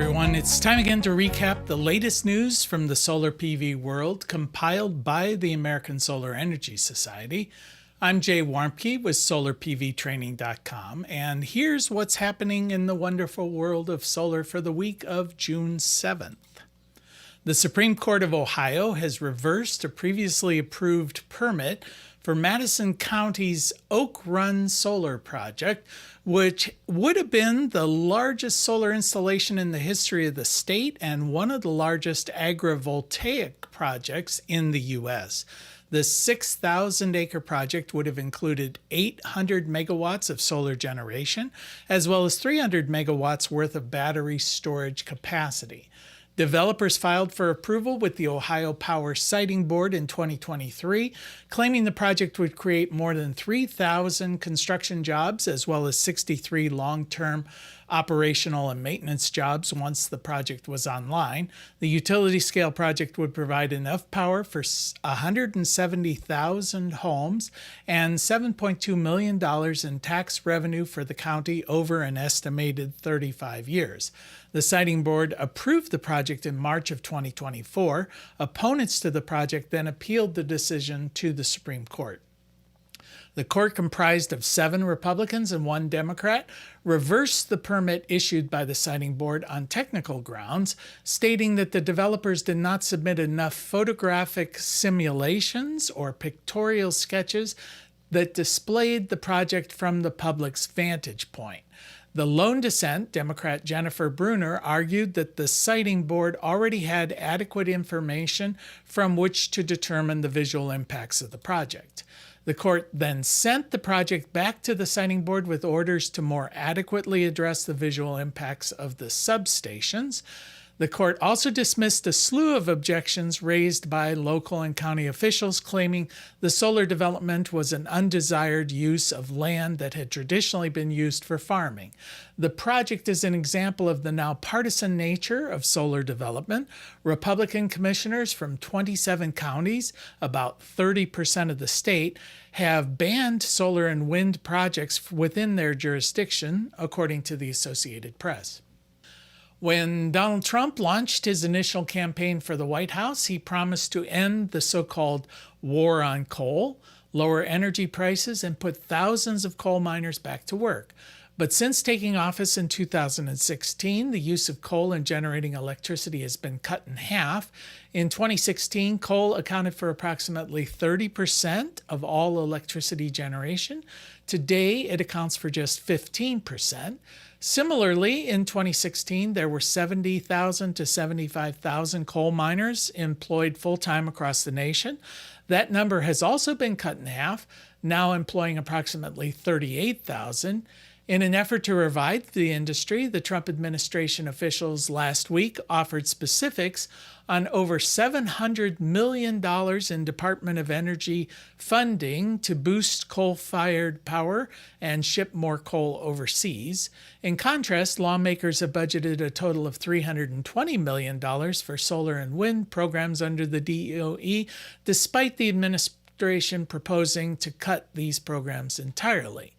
everyone. It's time again to recap the latest news from the solar PV world, compiled by the American Solar Energy Society. I'm Jay Warmke with SolarPVTraining.com, and here's what's happening in the wonderful world of solar for the week of June 7th. The Supreme Court of Ohio has reversed a previously approved permit for Madison County's Oak Run solar project, which would have been the largest solar installation in the history of the state and one of the largest agrivoltaic projects in the U.S. The 6,000-acre project would have included 800 megawatts of solar generation, as well as 300 megawatts worth of battery storage capacity. Developers filed for approval with the Ohio Power Siting Board in 2023, claiming the project would create more than 3,000 construction jobs, as well as 63 long-term operational and maintenance jobs once the project was online. The utility-scale project would provide enough power for 170,000 homes and $7.2 million in tax revenue for the county over an estimated 35 years. The Siting Board approved the project in March of 2024. Opponents to the project then appealed the decision to the Supreme Court. The court, comprised of 7 Republicans and 1 Democrat, reversed the permit issued by the Siting Board on technical grounds, stating that the developers did not submit enough photographic simulations or pictorial sketches that displayed the project from the public's vantage point. The lone dissent, Democrat Jennifer Bruner, argued that the Siting Board already had adequate information from which to determine the visual impacts of the project. The court then sent the project back to the Siting Board with orders to more adequately address the visual impacts of the substations. The court also dismissed a slew of objections raised by local and county officials, claiming the solar development was an undesired use of land that had traditionally been used for farming. The project is an example of the now partisan nature of solar development. Republican commissioners from 27 counties, about 30% of the state, have banned solar and wind projects within their jurisdiction, according to the Associated Press. When Donald Trump launched his initial campaign for the White House, he promised to end the so-called war on coal, lower energy prices, and put thousands of coal miners back to work. But since taking office in 2016, the use of coal in generating electricity has been cut in half. In 2016, coal accounted for approximately 30% of all electricity generation. Today, it accounts for just 15%. Similarly, in 2016, there were 70,000 to 75,000 coal miners employed full-time across the nation. That number has also been cut in half, now employing approximately 38,000. In an effort to revive the industry, the Trump administration officials last week offered specifics on over $700 million in Department of Energy funding to boost coal-fired power and ship more coal overseas. In contrast, lawmakers have budgeted a total of $320 million for solar and wind programs under the DOE, despite the administration proposing to cut these programs entirely.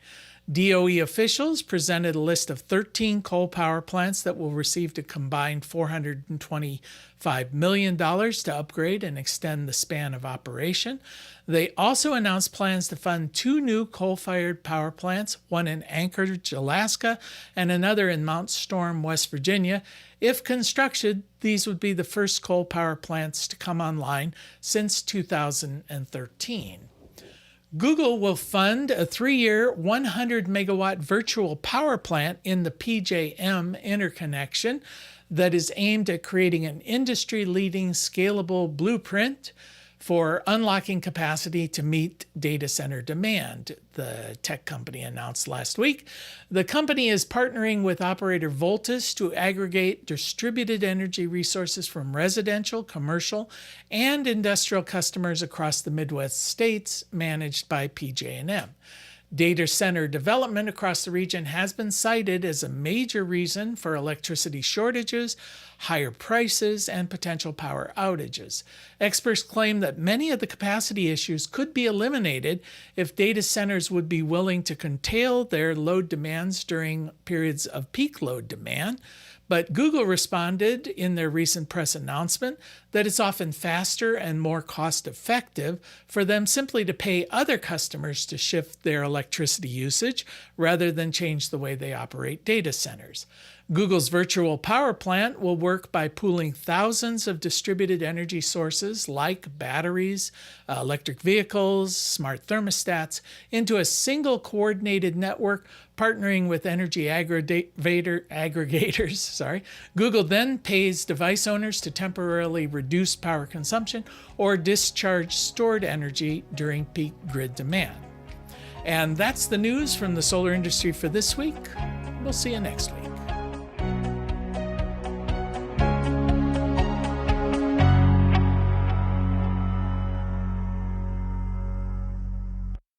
DOE officials presented a list of 13 coal power plants that will receive a combined $425 million to upgrade and extend the span of operation. They also announced plans to fund 2 new coal-fired power plants, one in Anchorage, Alaska, and another in Mount Storm, West Virginia. If constructed, these would be the first coal power plants to come online since 2013. Google will fund a 3-year, 100-megawatt virtual power plant in the PJM interconnection that is aimed at creating an industry-leading scalable blueprint for unlocking capacity to meet data center demand, the tech company announced last week. The company is partnering with operator Voltus to aggregate distributed energy resources from residential, commercial, and industrial customers across the Midwest states managed by PJM. Data center development across the region has been cited as a major reason for electricity shortages, higher prices, and potential power outages. Experts claim that many of the capacity issues could be eliminated if data centers would be willing to curtail their load demands during periods of peak load demand. But Google responded in their recent press announcement that it's often faster and more cost effective for them simply to pay other customers to shift their electricity usage rather than change the way they operate data centers. Google's virtual power plant will work by pooling thousands of distributed energy sources like batteries, electric vehicles, smart thermostats into a single coordinated network, partnering with energy aggregators. Google then pays device owners to temporarily reduce power consumption or discharge stored energy during peak grid demand. And that's the news from the solar industry for this week. We'll see you next week.